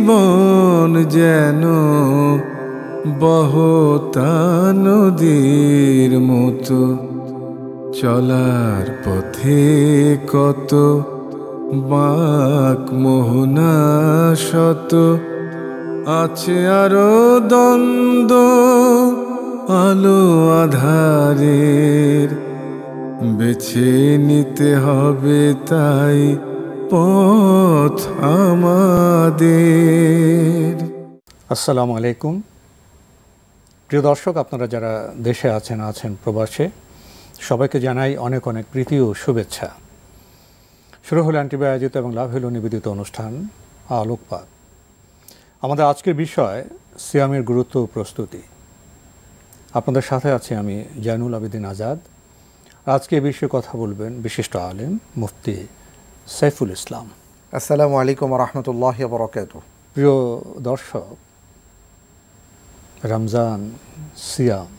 জীবন যেন বহতা নদীর মতো, চলার পথে কত বাঁক মোহনা শত, আছে আরো দ্বন্দ্ব আলো আধারের, বেছে নিতে হবে তাই পথ আমাদের। আসসালামু আলাইকুম প্রিয় দর্শক, আপনারা যারা দেশে আছেন প্রবাসে, সবাইকে জানাই অনেক অনেক প্রীতি ও শুভেচ্ছা। শুরু হলো অ্যান্টিবাই আয়োজিত এবং লাভ হলো নিবেদিত অনুষ্ঠান আলোকপাত। আমাদের আজকের বিষয় সিয়ামের গুরুত্ব ও প্রস্তুতি। আপনাদের সাথে আছি আমি জয়নুল আবেদিন আজাদ। আজকে এই বিষয়ে কথা বলবেন বিশিষ্ট আলেম মুফতি সাইফুল ইসলাম। আসসালামু আলাইকুম ওয়া রাহমাতুল্লাহি ওয়া বারাকাতুহু। প্রিয় দর্শক, রমজান, সিয়াম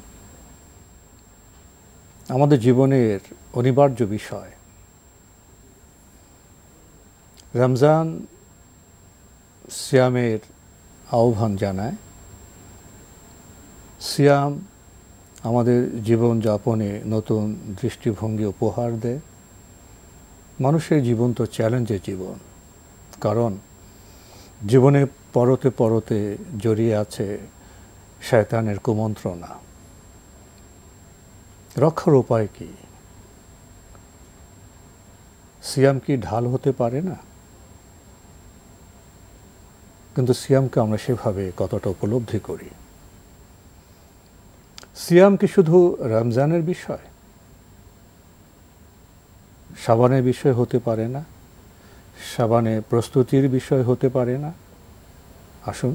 আমাদের জীবনের অনিবার্য বিষয়। রমজান সিয়ামের আহ্বান জানায়। সিয়াম আমাদের জীবনযাপনে নতুন দৃষ্টিভঙ্গি উপহার দেয়। মানুষের জীবন তো চ্যালেঞ্জের জীবন, কারণ জীবনে পরতে পরতে জড়িয়ে আছে শয়তানের কুমন্ত্রণা। রক্ষার উপায় কি? সিয়াম কি ঢাল হতে পারে না? কিন্তু সিয়ামকে আমরা সেভাবে কতটা উপলব্ধি করি? সিয়াম কি শুধু রমজানের বিষয়? শাবানের বিষয় হতে পারে না? শাবানে প্রস্তুতির বিষয় হতে পারে না? আসুন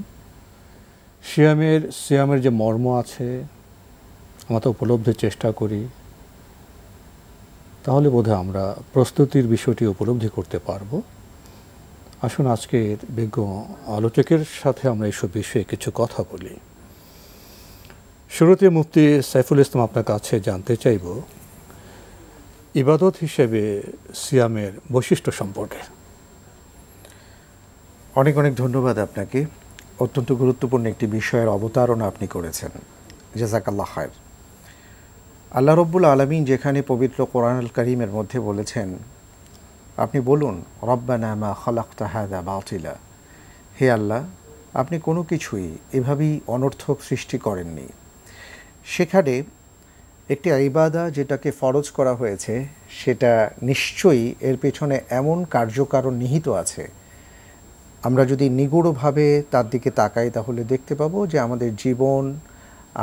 সিয়ামের যে মর্ম আছে আমরা তো উপলব্ধির চেষ্টা করি, তাহলে বোধহয় আমরা প্রস্তুতির বিষয়টি উপলব্ধি করতে পারব। আসুন আজকের বিজ্ঞ আলোচকের সাথে আমরা এইসব বিষয়ে কিছু কথা বলি। শুরুতে মুফতি সাইফুল ইসলাম আপনার কাছে জানতে চাইব ইবাদত হিসেবে সিয়ামের বৈশিষ্ট্য সম্পর্কে। অনেক অনেক ধন্যবাদ আপনাকে। অত্যন্ত গুরুত্বপূর্ণ একটি বিষয়ের অবতারণা আপনি করেছেন, জাযাকাল্লাহ খায়র। আল্লাহ রব্বুল আলামিন যেখানে পবিত্র কোরআনুল কারীমের মধ্যে বলেছেন, আপনি বলুন রব্বানা মা খালাকতা হাযা বাতিলা, হে আল্লাহ, আপনি কোনো কিছুই এভাবেই অনর্থক সৃষ্টি করেননি। সেখানে একটি ইবাদা যেটাকে ফরজ করা হয়েছে, সেটা নিশ্চয়ই এর পেছনে এমন কার্যকারণ নিহিত আছে। আমরা যদি নিগুড়ভাবে তার দিকে তাকাই তাহলে দেখতে পাবো যে আমাদের জীবন,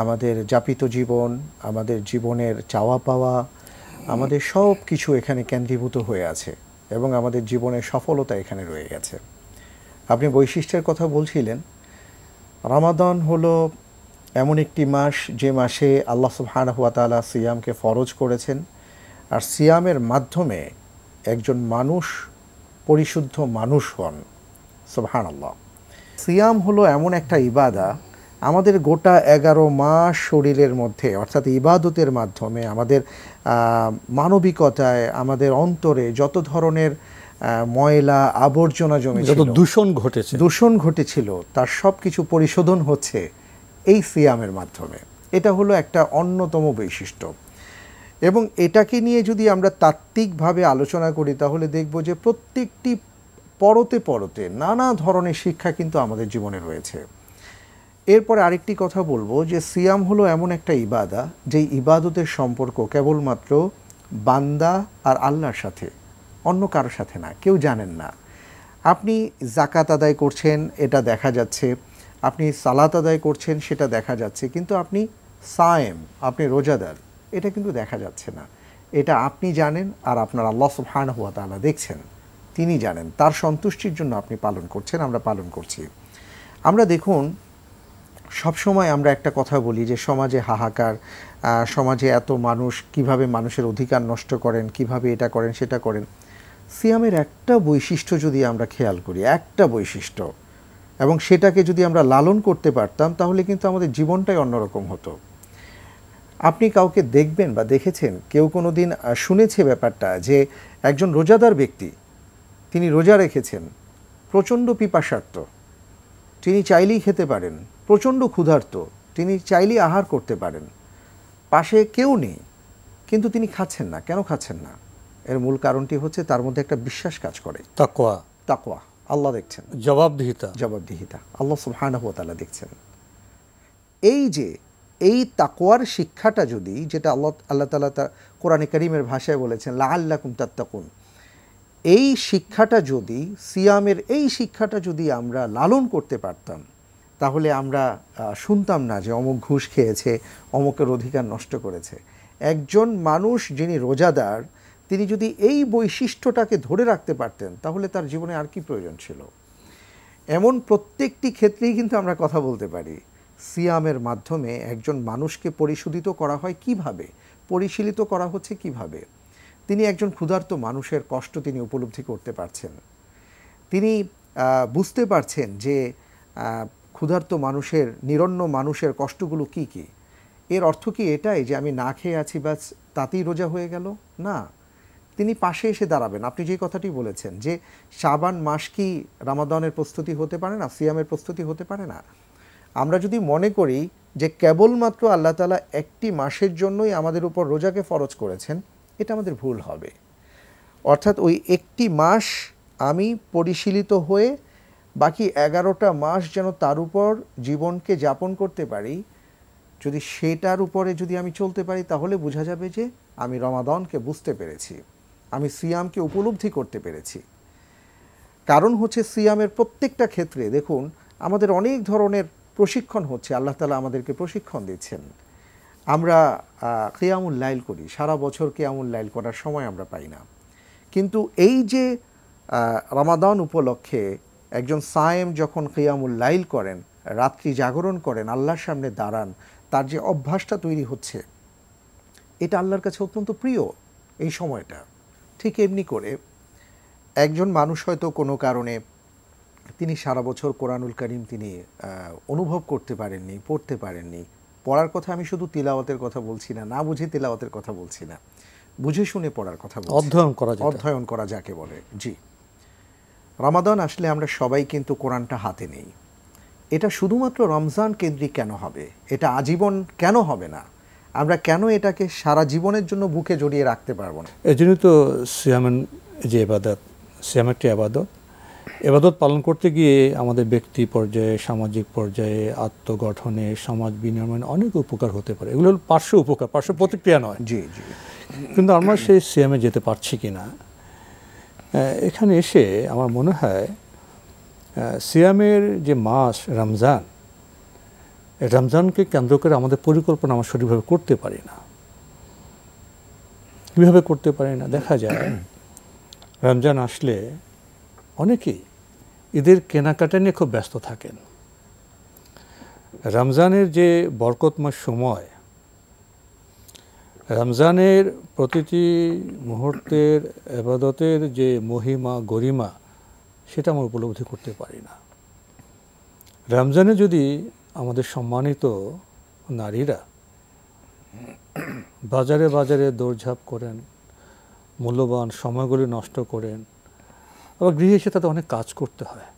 আমাদের যাপিত জীবন, আমাদের জীবনের চাওয়া পাওয়া, আমাদের সব কিছু এখানে কেন্দ্রীভূত হয়ে আছে এবং আমাদের জীবনের সফলতা এখানে রয়ে গেছে। আপনি বৈশিষ্ট্যের কথা বলছিলেন। রমাদান হলো এমন একটি মাস যে মাসে আল্লাহ সুবহানাহু ওয়া তাআলা সিয়ামকে ফরজ করেছেন, আর সিয়ামের মাধ্যমে একজন মানুষ পরিশুদ্ধ মানুষ হন। সুবহানাল্লাহ। সিয়াম হলো এমন একটা ইবাদা, আমাদের গোটা 11 মাস শরীরের মধ্যে, অর্থাৎ ইবাদতের মাধ্যমে আমাদের মানবিকতায়, আমাদের অন্তরে যত ধরনের ময়লা আবর্জনা জমেছিল, দূষণ ঘটেছিল, তার সব কিছু পরিশোধন হচ্ছে এই সিয়ামের মাধ্যমে। এটা হলো একটা অন্যতম বৈশিষ্ট্য। এবং এটাকে নিয়ে যদি আমরা তাত্ত্বিকভাবে আলোচনা করি তাহলে দেখব যে প্রত্যেকটি পরতে পরতে নানা ধরনের শিক্ষা কিন্তু আমাদের জীবনে রয়েছে। এরপরে আরেকটি কথা বলবো যে সিয়াম হলো এমন একটা ইবাদা, যেই ইবাদতের সম্পর্ক কেবলমাত্র বান্দা আর আল্লাহর সাথে, অন্য কারোর সাথে না। কেউ জানেন না। আপনি যাকাত আদায় করছেন, এটা দেখা যাচ্ছে। আপনি সালাত আদায় করছেন, সেটা দেখা যাচ্ছে। কিন্তু আপনি সায়েম, আপনি রোজাদার, এটা কিন্তু দেখা যাচ্ছে না। এটা আপনি জানেন আর আপনার আল্লাহ সুবহানাহু ওয়া তাআলা দেখছেন, তিনি জানেন। তার সন্তুষ্টির জন্য আপনি পালন করছেন, আমরা পালন করছি। আমরা দেখুন, সবসময় আমরা একটা কথা বলি যে সমাজে হাহাকার, সমাজে এত মানুষ, কিভাবে মানুষের অধিকার নষ্ট করেন, কিভাবে এটা করেন সেটা করেন। সিয়ামের একটা বৈশিষ্ট্য যদি আমরা খেয়াল করি, একটা বৈশিষ্ট্য, এবং সেটাকে যদি আমরা লালন করতে পারতাম তাহলে কিন্তু আমাদের জীবনটাই অন্যরকম হতো। আপনি কাউকে দেখবেন বা দেখেছেন, কেউ কোনো দিন শুনেছে ব্যাপারটা যে একজন রোজাদার ব্যক্তি, তিনি রোজা রেখেছেন, প্রচণ্ড পিপাসার্ত, তিনি চাইলেই খেতে পারেন, প্রচণ্ড ক্ষুধার্ত, তিনি চাইলেই আহার করতে পারেন, পাশে কেউ নেই, কিন্তু তিনি খাচ্ছেন না। কেন খাচ্ছেন না? এর মূল কারণটি হচ্ছে তার মধ্যে একটা বিশ্বাস কাজ করে, তাকওয়া, তাকওয়া। আল্লাহ দেখছেন, জবাবদিহিতা আল্লাহ সুবহানাহু ওয়া তাআলা দেখছেন। এই যে এই তাকওয়ার শিক্ষাটা যদি, যেটা আল্লাহ তাআলা তার কোরআনে কারীমের ভাষায় বলেছেন লাআল্লাকুম তাত্তাকুন, এই শিক্ষাটা যদি, সিয়ামের এই শিক্ষাটা যদি আমরা লালন করতে পারতাম, তাহলে আমরা শুনতাম না যে অমুক ঘুষ খেয়েছে, অমুকের অধিকার নষ্ট করেছে। একজন মানুষ যিনি রোজাদার, তিনি যদি এই বৈশিষ্ট্যটাকে ধরে রাখতে পারতেন, তাহলে তার জীবনে আর কি প্রয়োজন ছিল? এমন প্রত্যেকটি ক্ষেত্রেই কিন্তু আমরা কথা বলতে পারি সিয়ামের মাধ্যমে একজন মানুষকে পরিশোধিত করা হয় কিভাবে, পরিশীলিত করা হচ্ছে কিভাবে। তিনি একজন ক্ষুধার্ত মানুষের কষ্ট তিনি উপলব্ধি করতে পারছেন, তিনি বুঝতে পারছেন যে ক্ষুধার্ত মানুষের, নিরন্ন মানুষের কষ্টগুলো কি কি। এর অর্থ কি এটাই যে আমি না খেয়ে আছি বাস তাতেই রোজা হয়ে গেল? না, তিনি পাশে এসে দাঁড়াবেন। আপনি যে কথাটি বলেছেন যে শাবান মাস কি রমাদানের প্রস্তুতি হতে পারে না, সিয়ামের প্রস্তুতি হতে পারে না? আমরা যদি মনে করি যে কেবলমাত্র আল্লাহ তাআলা একটি মাসের জন্যই আমাদের উপর রোজাকে ফরজ করেছেন, এটা আমাদের ভুল হবে। অর্থাৎ ওই একটি মাস আমি পরিশীলিত হয়ে বাকি 11টা মাস যেন তার উপর জীবনকে যাপন করতে পারি, যদি সেটার উপরে যদি আমি চলতে পারি, তাহলে বোঝা যাবে যে আমি রমাদানকে বুঝতে পেরেছি, আমি সিয়ামকে উপলব্ধি করতে পেরেছি। কারণ হচ্ছে সিয়ামের প্রত্যেকটা ক্ষেত্রে দেখুন আমাদের অনেক ধরনের প্রশিক্ষণ হচ্ছে, আল্লাহ তাআলা আমাদেরকে প্রশিক্ষণ দিচ্ছেন। আমরা কিয়ামুল লাইল করি, সারা বছর কিয়ামুল লাইল করার সময় আমরা পাই না, কিন্তু এই যে রমাদান উপলক্ষে একজন সায়েম যখন কিয়ামুল লাইল করেন, রাত্রি জাগরণ করেন, আল্লাহর সামনে দাঁড়ান, তার যে অভ্যাসটা তৈরি হচ্ছে, এটা আল্লাহর কাছে অত্যন্ত প্রিয় এই সময়টা। ঠিক এমনি করে একজন মানুষ হয়তো কোনো কারণে তিনি সারা বছর কোরআনুল কারীম তিনি অনুভব করতে পারেননি, পড়তে পারেননি। পড়ার কথা আমি শুধু তিলাওয়াতের কথা বলছি না, না বুঝে তিলাওয়াতের কথা বলছি না, বুঝে শুনে পড়ার কথা বলছি, অধ্যয়ন করা যাকে বলে। জি, রমাদান আসলে আমরা সবাই কিন্তু কোরআনটা হাতে নেই। এটা শুধুমাত্র রমজান কেন্দ্রিক কেন হবে? এটা আজীবন কেন হবে না? আমরা কেন এটাকে সারা জীবনের জন্য বুকে জড়িয়ে রাখতে পারবো না? এই জন্যই তো সিয়ামের যে ইবাদত, সিয়াম একটি এবাদত পালন করতে গিয়ে আমাদের ব্যক্তি পর্যায়ে, সামাজিক পর্যায়ে, আত্মগঠনে, সমাজ বিনির্মাণে অনেক উপকার হতে পারে। এগুলো হল পার্শ্ব উপকার, পার্শ্ব প্রতিক্রিয়া নয়। জি জি। কিন্তু আমরা সেই সিয়ামে যেতে পারছি কি না, এখানে এসে আমার মনে হয় সিয়ামের যে মাস রমজান, রমজানকে কেন্দ্র করে আমাদের পরিকল্পনা আমরা সঠিকভাবে করতে পারি না। কীভাবে করতে পারি না? দেখা যায় রমজান আসলে অনেকেই ঈদের কেনাকাটা নিয়ে খুব ব্যস্ত থাকেন। রমজানের যে বরকতময় সময়, রমজানের প্রতিটি মুহূর্তের ইবাদতের যে মহিমা গরিমা, সেটা আমরা উপলব্ধি করতে পারি না। রমজানে যদি আমাদের সম্মানিত নারীরা বাজারে বাজারে দৌড়ঝাঁপ করেন, মূল্যবান সময়গুলি নষ্ট করেন, আবার গৃহে এসে তাদের অনেক কাজ করতে হয়,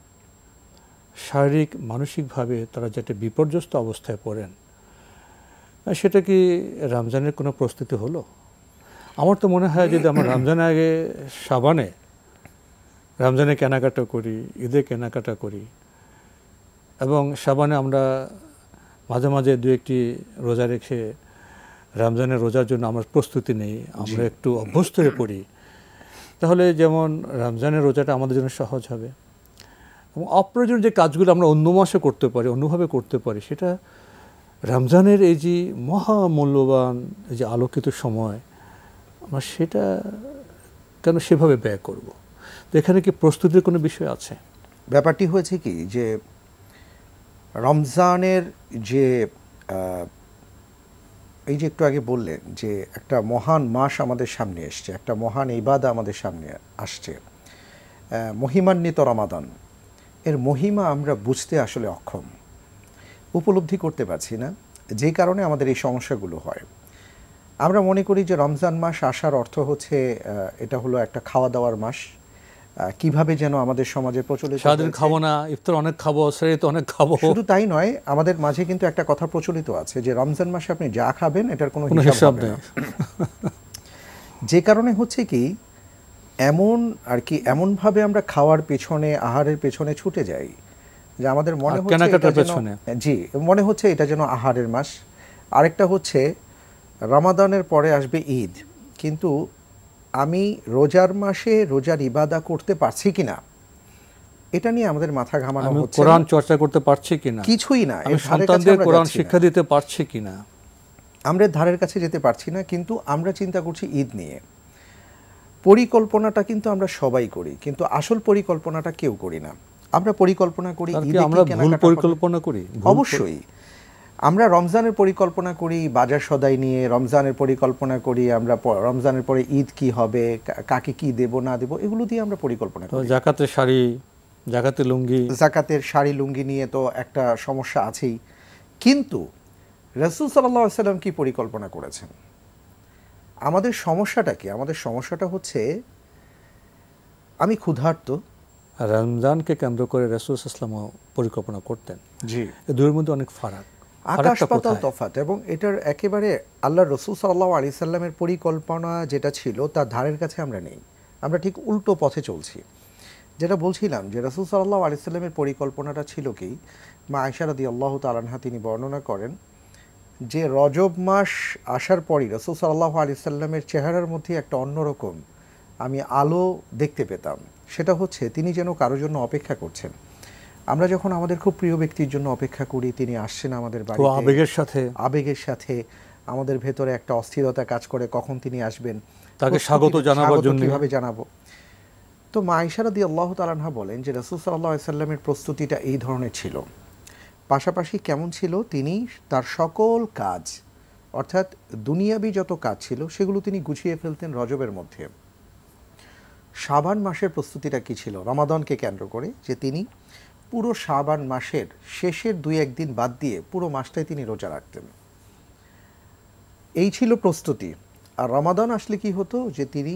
শারীরিক মানসিকভাবে তারা যেটা বিপর্যস্ত অবস্থায় পড়েন, সেটা কি রমজানের কোনো প্রস্তুতি হলো? আমার তো মনে হয় যদি আমরা রমজানের আগে সাবানে রমজানে কেনাকাটা করি, ঈদে কেনাকাটা করি, এবং সাবানে আমরা মাঝে মাঝে দু একটি রোজা রেখে রমজানের রোজার জন্য আমরা প্রস্তুতি নেই, আমরা একটু অভ্যস্ত হয়ে পড়ি, তাহলে যেমন রমজানের রোজাটা আমাদের জন্য সহজ হবে। এবং অপ্রয়োজনীয় যে কাজগুলো আমরা অন্য মাসে করতে পারি, অন্যভাবে করতে পারি, সেটা রমজানের এই যে মহামূল্যবান এই যে আলোকিত সময়, আমরা সেটা কেন সেভাবে ব্যয় করব? তো এখানে কি প্রস্তুতির কোনো বিষয় আছে? ব্যাপারটি হয়েছে কি যে রমজানের যে এই যে একটু আগে বললেন যে একটা মহান মাস আমাদের সামনে এসছে, একটা মহান ইবাদত আমাদের সামনে আসছে, মহিমান্বিত রমাদান, এর মহিমা আমরা বুঝতে আসলে অক্ষম, উপলব্ধি করতে পারছি না, যেই কারণে আমাদের এই সমস্যাগুলো হয়। আমরা মনে করি যে রমজান মাস আসার অর্থ হচ্ছে এটা হলো একটা খাওয়া দাওয়ার মাস, কিভাবে যেন আমাদের সমাজে প্রচলিত সারাদিন খাবো না, ইফতার অনেক খাবো, সেহরিতে অনেক খাবো। শুধু তাই নয়, আমাদের মাঝে কিন্তু একটা কথা প্রচলিত আছে যে রমজান মাসে আপনি যা খাবেন এটার কোনো হিসাব নেই। যে কারণে হচ্ছে কি এমন আর কি এমনভাবে আমরা খাওয়ার পেছনে, আহারের পেছনে ছুটে যাই যে আমাদের মনে হচ্ছে মনে হচ্ছে এটা যেন আহারের মাস। আরেকটা হচ্ছে রমাদানের পরে আসবে ঈদ, কিন্তু আমি রোজার মাসে রোজার ইবাদা করতে পারছি কিনা এটা নিয়ে আমাদের মাথা ঘামানো হচ্ছে। কোরআন চর্চা করতে পারছি কিনা, কিছুই না, আমি সন্তানদের কোরআন শিক্ষা দিতে পারছি কিনা, আমরা ধারের কাছে যেতে পারছি না। কিন্তু আমরা চিন্তা করছি ঈদ নিয়ে। পরিকল্পনাটা কিন্তু আমরা সবাই করি, কিন্তু আসল পরিকল্পনাটা কেউ করি না। আমরা পরিকল্পনা করি ঈদে আমরা ভুল পরিকল্পনা করি। অবশ্যই আমরা রমজানের পরিকল্পনা করি বাজার সদাই নিয়ে, রমজানের পরিকল্পনা করি আমরা রমজানের পরে ঈদ কি হবে, কাকে কি দেব না দেব, এগুলো দিয়ে আমরা পরিকল্পনা করি। জাকাতের শাড়ি, জাকাতের লুঙ্গি, জাকাতের শাড়ি লুঙ্গি নিয়ে তো একটা সমস্যা আছেই। কিন্তু রাসূল সাল্লাল্লাহু আলাইহি ওয়াসাল্লাম কি পরিকল্পনা করেছেন? আমাদের সমস্যাটা কি? আমাদের সমস্যাটা হচ্ছে আমি ক্ষুধার্ত। রমজানকে কেন্দ্র করে রাসূল সাল্লাল্লাহু আলাইহি ওয়াসাল্লাম পরিকল্পনা করতেন। জি, এই দুইয়ের মধ্যে অনেক ফারাক, আকাশ পাতাল তফাৎ। এবং এটার একেবারে আল্লাহর রাসূল সাল্লাল্লাহু আলাইহি সাল্লামের পরিকল্পনা যেটা ছিল তার ধারের কাছে আমরা নেই। আমরা ঠিক উল্টো পথে চলছি। যেটা বলছিলাম যে রাসূল সাল্লাল্লাহু আলাইহি সাল্লামের পরিকল্পনাটা ছিল কি, মা আয়েশা রাদিয়াল্লাহু তাআলা আনহা তিনি বর্ণনা করেন যে রজব মাস আসার পরই রাসূল সাল্লাল্লাহু আলাইহি সাল্লামের চেহারার মধ্যে একটা অন্যরকম আমি আলো দেখতে পেতাম। সেটা হচ্ছে তিনি যেন কারোর জন্য অপেক্ষা করছেন। আমরা যখন আমাদের খুব প্রিয় ব্যক্তির জন্য অপেক্ষা করি, তিনি আসছেন আমাদের বাড়িতে, আবেগের সাথে আমাদের ভেতরে একটা অস্থিরতা কাজ করে কখন তিনি আসবেন, তাকে স্বাগত জানাবার জন্য কিভাবে জানাবো। তো মা আয়েশা রাদিয়াল্লাহু তাআলা আনহা বলেন যে রাসূল সাল্লাল্লাহু আলাইহি সাল্লামের প্রস্তুতিটা এই ধরনের ছিল। পাশাপাশি কেমন ছিল, তিনি তার সকল কাজ অর্থাৎ দুনিয়াবি যত কাজ ছিল সেগুলো তিনি গুছিয়ে ফেলতেন রজবের মধ্যে। শাবান মাসের প্রস্তুতিটা কি ছিল রমাদানকে কেন্দ্র করে, যে তিনি পুরো শাবান মাসের শেষের 2-1 দিন বাদ দিয়ে পুরো মাসটাই তিনি রোজা রাখতেন। এই ছিল প্রস্তুতি। আর রমাদান আসলে কি হতো, যে তিনি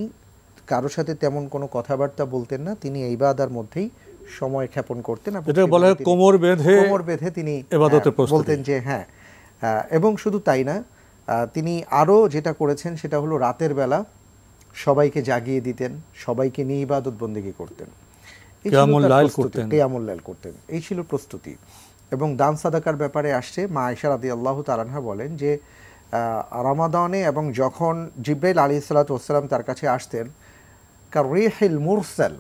কারোর সাথে তেমন কোনো কথাবার্তা বলতেন না, তিনি এই ইবাদার মধ্যেই সময় ক্ষেপণ করতেন। এটা বলা হয় কোমর বেঁধে তিনি বলতেন যে হ্যাঁ। এবং শুধু তাই না, তিনি আরও যেটা করেছেন সেটা হলো রাতের বেলা সবাইকে জাগিয়ে দিতেন, সবাইকে নিয়ে ইবাদত বন্দেগী করতেন, কিয়ামুল লাইল করতেন। এই ছিল প্রস্তুতি। এবং দান সাদাকার ব্যাপারে আসছে, মা আয়েশা রাদিয়াল্লাহু তাআলা আনহা বলেন যে রমাদানে এবং যখন জিবরাইল আলাইহিস সালাতু ওয়াস সালাম তার কাছে আসতেন, কাররিহিল মুরসাল,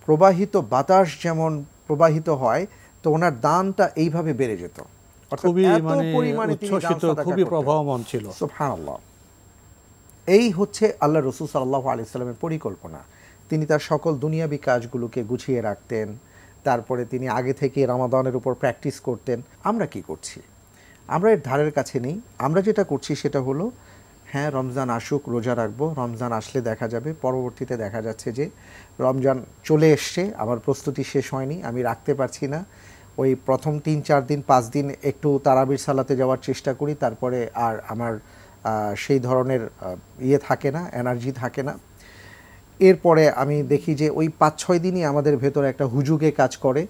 প্রবাহিত বাতাস যেমন প্রবাহিত হয়, তো ওনার দানটা এইভাবে বেড়ে যেত। খুবই প্রভাবমান ছিল। সুবহানাল্লাহ। এই হচ্ছে আল্লাহ রাসূল সাল্লাল্লাহু আলাইহি সাল্লামের পরিকল্পনা। তিনি তার সকল দুনিয়াবি কাজগুলোকে গুছিয়ে রাখতেন, তারপরে তিনি আগে থেকে রমাদানের উপর প্র্যাকটিস করতেন। আমরা কি করছি? আমরা এর ধারের কাছে নেই। আমরা যেটা করছি সেটা হলো হ্যাঁ রমজান আসুক, রোজা রাখবো, রমজান আসলে দেখা যাবে, পরবর্তীতে দেখা যাচ্ছে যে রমজান চলে এসছে, আমার প্রস্তুতি শেষ হয়নি, আমি রাখতে পারছি না। ওই প্রথম 3-4 দিন 5 দিন একটু তারাবির সালাতে যাওয়ার চেষ্টা করি, তারপরে আর আমার সেই ধরনের থাকে না, এনার্জি থাকে না। এরপরে আমি দেখি যে ওই 5-6 দিনই আমাদের ভেতরে একটা হুজুগে কাজ করে,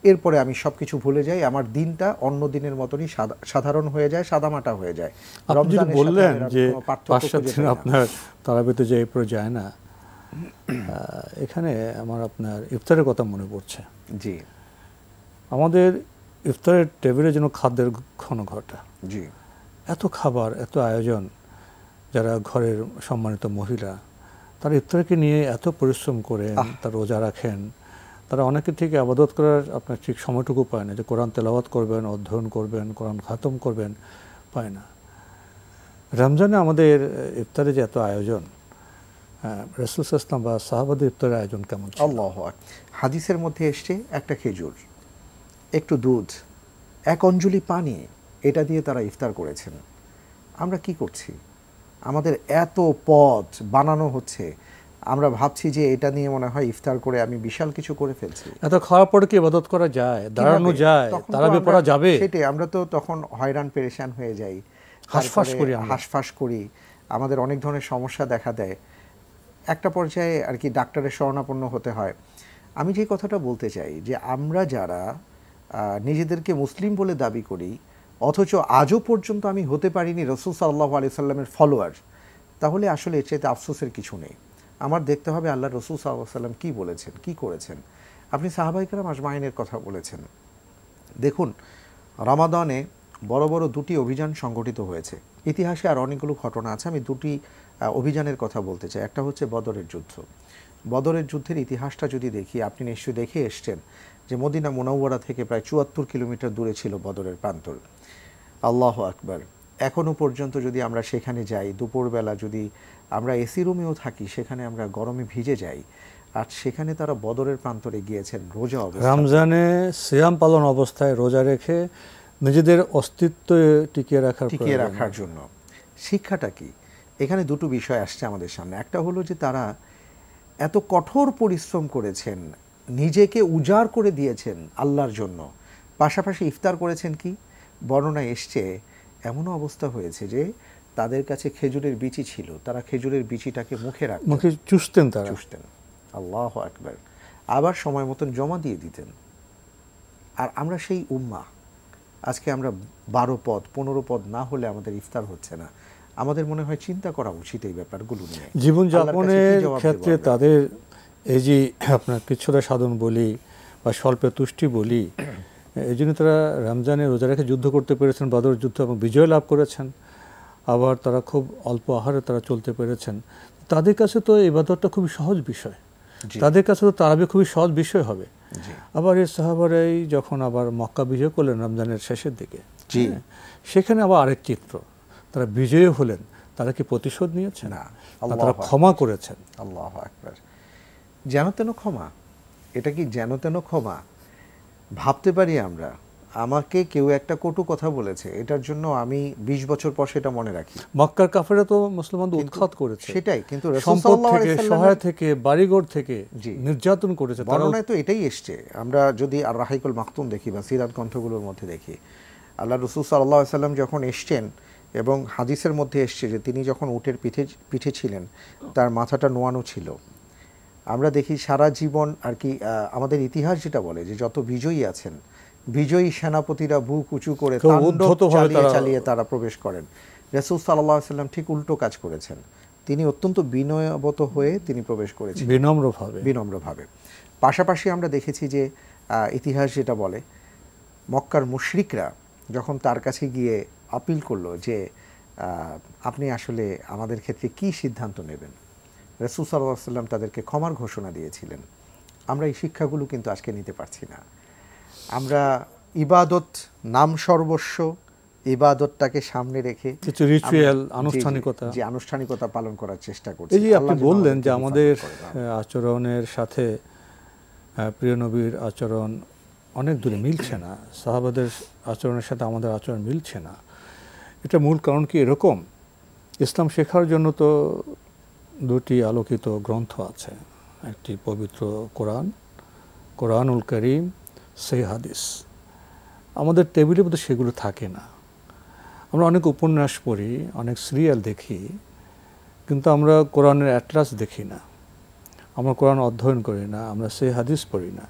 এরপরে আমি সব কিছু ভুলে যাই, আমার দিনটা অন্য দিনের মতনই সাধারণ হয়ে যায়, সাদামাটা হয়ে যায়। আপনি বললেন যে 5-7 দিন আপনার তারাবিতে যে এরপরে যায় না, এখানে আমার আপনার ইফতারের কথা মনে পড়ছে। জি, আমাদের ইফতারের টেবিলে যেন খাদ্যের ঘন ঘটা। জি, এত খাবার, এত আয়োজন, যারা ঘরের সম্মানিত মহিলা তারা ইফতারকে নিয়ে এত পরিশ্রম করেন, তারা রোজা রাখেন, তারা অনেকে ঠিক আবাদত করার আপনার ঠিক সময়টুকু পায় না, যে কোরআন তেলাওয়াত করবেন, অধ্যয়ন করবেন, কোরআন খাতম করবেন, পায় না। রমজানে আমাদের ইফতারে যে এত আয়োজন, রাসূল সাল্লাল্লাহু আলাইহি ওয়াসাল্লাম বা সাহাবাদের ইফতারের আয়োজন কেমন ছিল? আল্লাহু আকবার। হাদিসের মধ্যে এসছে একটা খেজুর, একটু দুধ, 1 অঞ্জলি পানি, এটা দিয়ে তারা ইফতার করেছেন। আমরা কি করছি? আমাদের এত পদ বানানো হচ্ছে, আমরা ভাবছি যে এটা নিয়ে মনে হয় ইফতার করে আমি বিশাল কিছু করে ফেলছি। এত খাওয়ার পরে কি ইবাদত করা যায়, দাঁড়ানো যায়, তারাবি পড়া যাবে? সেটাই, আমরা তো তখন হয়রান পেরেশান হয়ে যাই, হাঁসফাঁস করি, আমাদের অনেক ধরনের সমস্যা দেখা দেয়। একটা পর্যায়ে আর কি ডাক্তারের শরণাপন্ন হতে হয়। আমি যে কথাটা বলতে চাই যে আমরা যারা নিজেদেরকে মুসলিম বলে দাবি করি অথচ আজও পর্যন্ত আমি হতে পারিনি রাসূল সাল্লাল্লাহু আলাইহি সাল্লামের ফলোয়ার, তাহলে আসলে এর চাইতে আফসোসের কিছু নেই। আমার দেখতে হবে আল্লাহ রাসূল সাল্লাল্লাহু আলাইহি সাল্লাম কী বলেছেন, কী করেছেন। আপনি সাহাবায়ে কেরাম আজমাইনের কথা বলেছেন। দেখুন, রমাদানে বড় বড় দুটি অভিযান সংগঠিত হয়েছে। ইতিহাসে আর অনেকগুলো ঘটনা আছে, আমি দুটি অভিযানের কথা বলতে চাই। একটা হচ্ছে বদরের যুদ্ধ। বদরের যুদ্ধের ইতিহাসটা যদি দেখি, আপনি নিশ্চয়ই দেখে এসছেন যে মদিনা মুনাওয়ারা থেকে প্রায় ৭৪ কিলোমিটার দূরে ছিল বদরের প্রান্তর। আল্লাহু আকবার। এখনও পর্যন্ত যদি আমরা সেখানে যাই, দুপুরবেলা যদি আমরা এসি রুমেও থাকি, সেখানে আমরা গরমে ভিজে যাই, আর সেখানে তারা বদরের প্রান্তরে গিয়েছেন রোজা অবস্থায়, রমজানে সিয়াম পালন অবস্থায় রোজা রেখে নিজেদের অস্তিত্ব টিকিয়ে রাখার জন্য। শিক্ষাটা কি? এখানে দুটো বিষয় আসছে আমাদের সামনে। একটা হলো যে তারা এত কঠোর পরিশ্রম করেছেন, নিজেকে উজাড় করে দিয়েছেন আল্লাহর জন্য, পাশাপাশি ইফতার করেছেন কি বর্ণনায় এসছে, এমনও অবস্থা হয়েছে যে তাদের কাছে খেজুরের বিচি ছিল, তারা খেজুরের বিচিটাকে মুখে চুষতেন। আল্লাহু আকবার। আবার সময় মতন জমা দিয়ে দিতেন। আর আমরা সেই উম্মাহ, আজকে আমরা 12 পদ 15 পদ না হলে আমাদের ইফতার হচ্ছে না। আমাদের মনে হয় চিন্তা করা উচিত এই ব্যাপারগুলো নিয়ে। জীবনযাপনের ক্ষেত্রে তাদের এই যে আপনার কিছুটা সাধন বলি বা স্বল্পে তুষ্টি বলি, এই জন্য তারা রমজানে রোজা রেখে যুদ্ধ করতে পেরেছেন, বদর যুদ্ধ, এবং বিজয় লাভ করেছেন। আবার তারা খুব অল্প আহারে তারা চলতে পেরেছেন। তাদের কাছে তো ইবাদতটা খুবই সহজ বিষয়, তাদের কাছে তো তারাবি খুবই সহজ বিষয় হবে। আবার এই সাহাবারাই যখন আবার মক্কা বিজয় করলেন রমজানের শেষের দিকে, সেখানে আবার আরেক চিত্র, তারা বিজয়ী হলেন। তারা কি প্রতিশোধ নিয়েছেন? না, তারা ক্ষমা করেছেন। আল্লাহু আকবার। যেন তেন ক্ষমা, এটা কি যেন তেন ক্ষমা? ভাবতে পারি আমরা, আমাকে কেউ একটা কটু কথা বলেছে, এটার জন্য আমি 20 বছর পর সেটা মনে রাখি। মক্কার কাফেররা তো মুসলমানদের উৎখাত করেছে, সেটাই, কিন্তু সম্পদ থেকে, সহায় থেকে, বাড়িঘর থেকে নির্যাতন করেছে। বর্ণনায় তো এটাই এসছে। আমরা যদি আর রাহিকুল মাকতুম দেখি বা সিরাত গ্রন্থগুলোর মধ্যে দেখি, আল্লাহ রাসূল সাল্লাল্লাহু আলাইহি সাল্লাম যখন এসছেন, এবং হাদিসের মধ্যে এসছে যে তিনি যখন উটের পিঠে ছিলেন, তার মাথাটা নোয়ানো ছিল। আমরা দেখি সারা জীবন আর কি আমাদের ইতিহাস যেটা বলে যে যত বিজয়ী আছেন, বিজয়ী সেনাপতিরা বুক উঁচু করে চালিয়ে তারা প্রবেশ করেন। রাসূল সাল্লাল্লাহু আলাইহি সাল্লাম ঠিক উল্টো কাজ করেছেন। তিনি অত্যন্ত বিনয়বত হয়ে তিনি প্রবেশ করেছেন, বিনম্রভাবে। পাশাপাশি আমরা দেখেছি যে ইতিহাস যেটা বলে, মক্কার মুশরিকরা যখন তার কাছে গিয়ে আপিল করলো যে আপনি আসলে আমাদের ক্ষেত্রে কি সিদ্ধান্ত নেবেন, রাসূল সাল্লাল্লাহু আলাইহি সাল্লাম তাদেরকে ক্ষমার ঘোষণা দিয়েছিলেন। আমরা এই শিক্ষাগুলো কিন্তু আজকে নিতে পারছি না। আমরা ইবাদত, নাম সর্বস্ব, ইবাদতটাকে সামনে রেখে কিছু রিচুয়াল, আনুষ্ঠানিকতা পালন করার চেষ্টা করছি। এই যে আপনি বললেন যে আমাদের আচরণের সাথে প্রিয় নবীর আচরণ অনেক দূরে মিলছে না, সাহাবাদের আচরণের সাথে আমাদের আচরণ মিলছে না। এটা মূল কারণ কি এরকম? ইসলাম শেখার জন্য তো দুটি আলোকিত গ্রন্থ আছে, একটি পবিত্র কোরআনুল কারীম, সেই হাদিস। আমাদের টেবিলের মধ্যে সেগুলো থাকে না। আমরা অনেক উপন্যাস পড়ি, অনেক সিরিয়াল দেখি, কিন্তু আমরা কোরআনের অ্যাটলাস দেখি না, আমরা কোরআন অধ্যয়ন করি না, আমরা সেই হাদিস পড়ি না।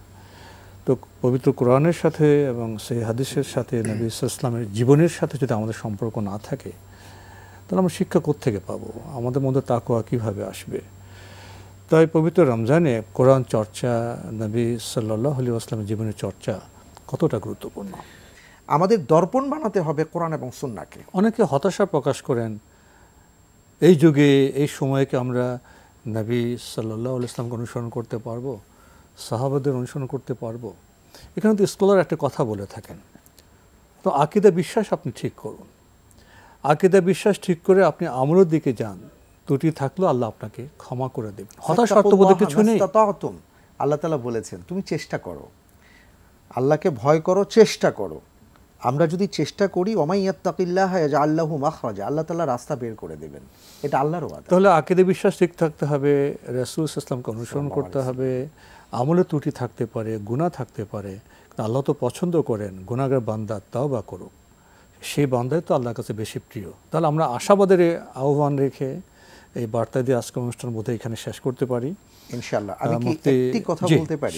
তো পবিত্র কোরআনের সাথে এবং সেই হাদিসের সাথে নবী ইসলামের জীবনের সাথে যদি আমাদের সম্পর্ক না থাকে, তাহলে আমরা শিক্ষা কোত্থেকে পাবো? আমাদের মধ্যে তাকওয়া কীভাবে আসবে? তাই পবিত্র রমজানে কোরআন চর্চা, নবী সাল্লাল্লাহু আলাইহি ওয়াসাল্লামের জীবনের চর্চা কতটা গুরুত্বপূর্ণ। আমাদের দর্পণ বানাতে হবে কোরআন এবং সুন্নাহকে। অনেকে হতাশা প্রকাশ করেন, এই যুগে, এই সময়কে আমরা নবী সাল্লাল্লাহু আলাইহি ওয়াসাল্লামকে অনুসরণ করতে পারবো, সাহাবাদের অনুসরণ করতে পারবো? এখানে তো স্কলার একটা কথা বলে থাকেন, তো আকীদা বিশ্বাস আপনি ঠিক করুন, আকীদা বিশ্বাস ঠিক করে আপনি আমলের দিকে যান, ত্রুটি থাকলেও আল্লাহ আপনাকে ক্ষমা করে দেবেন। হতাশ অর্থবোধে কিছু নেই। আল্লাহ তাআলা বলেছেন তুমি চেষ্টা করো, আল্লাহকে ভয় করো, চেষ্টা করো। আমরা যদি চেষ্টা করি, ওমাই ইয়াত্তাকিল্লাহা ইয়াজআল লাহু মাখরাজা, আল্লাহ তাআলা রাস্তা বের করে দেবেন। এটা আল্লাহর ওয়াদা। তাহলে আকীদা বিশ্বাস ঠিক থাকতে হবে, রাসূল সাল্লাল্লাহু আলাইহি ওয়াসাল্লামকে অনুসরণ করতে হবে। আমলে ত্রুটি থাকতে পারে, গুনাহ থাকতে পারে, আল্লাহ তো পছন্দ করেন গুনাহগার বান্দা তাওবা করুক, সেই বান্দাই তো আল্লাহর কাছে বেশি প্রিয়। তাহলে আমরা আশাবাদের আহ্বান রেখে এই বার্তা দিয়ে আজকের অনুষ্ঠান বোধহয় এখানে শেষ করতে পারি ইনশাআল্লাহ। আমি কি একটি কথা বলতে পারি?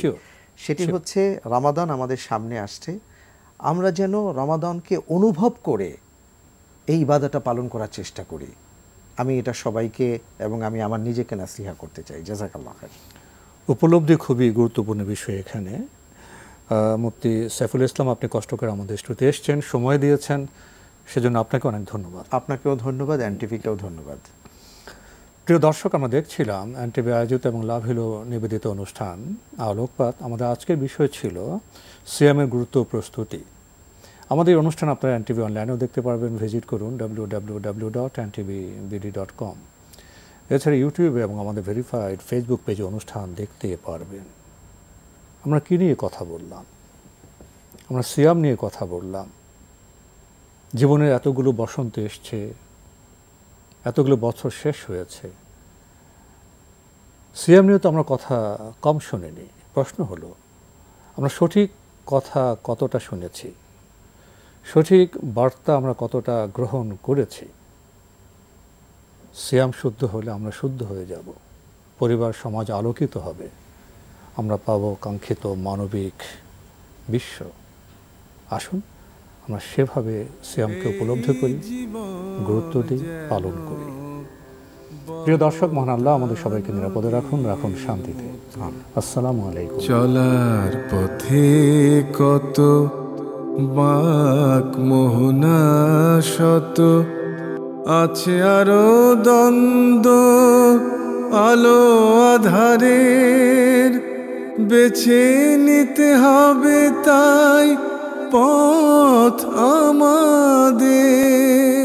সেটি হচ্ছে রমাদান আমাদের সামনে আসছে, আমরা যেন রমাদানকে অনুভব করে এই ইবাদতটা পালন করার চেষ্টা করি। আমি এটা সবাইকে এবং আমি আমার নিজেকে নাসিহা করতে চাই। জাযাকাল্লাহ খাইর। উপলব্ধি খুবই গুরুত্বপূর্ণ বিষয় এখানে। মুফতি সাইফুল ইসলাম, আপনি কষ্ট করে আমাদের স্টুডিওতে এসেছেন, সময় দিয়েছেন, সেজন্য আপনাকে অনেক ধন্যবাদ। আপনাকেও ধন্যবাদ, এনটিভিকেও ধন্যবাদ। প্রিয় দর্শক, আমরা দেখছিলাম এনটিভি আয়োজিত এবং লাভ হলো নিবেদিত অনুষ্ঠান আলোকপাত। আমাদের আজকের বিষয় ছিল সিয়ামের গুরুত্ব ও প্রস্তুতি। আমাদের এই অনুষ্ঠান আপনারা এনটিভি অনলাইনেও দেখতে পারবেন, ভিজিট করুন www.ntvbd.com। এছাড়া ইউটিউবে এবং আমাদের ভেরিফাইড ফেসবুক পেজে অনুষ্ঠান দেখতে পারবেন। আমরা কী নিয়ে কথা বললাম? আমরা সিয়াম নিয়ে কথা বললাম। জীবনের এতগুলো বসন্ত এসছে, এতগুলো বছর শেষ হয়েছে, সিয়াম নিয়ে তো আমরা কথা কম শুনিনি। প্রশ্ন হলো, আমরা সঠিক কথা কতটা শুনেছি, সঠিক বার্তা আমরা কতটা গ্রহণ করেছি? সিয়াম শুদ্ধ হলে আমরা শুদ্ধ হয়ে যাব, পরিবার সমাজ আলোকিত হবে, আমরা পাব কাঙ্ক্ষিত মানবিক বিশ্ব। আসুন আমরা সেভাবে সিয়ামকে উপলব্ধি করি, গুরুত্ব দিই, পালন করি। প্রিয় দর্শক, মহান আল্লাহ আমাদের সবাইকে নিরাপদে রাখুন, রাখুন শান্তিতে। আসসালামু আলাইকুম। চলার পথে কত বাঁক মোহনা শত, আছে আরো দ্বন্দ্ব আলো আধারের, বেছে নিতে হবে তাই পথ আমাদের।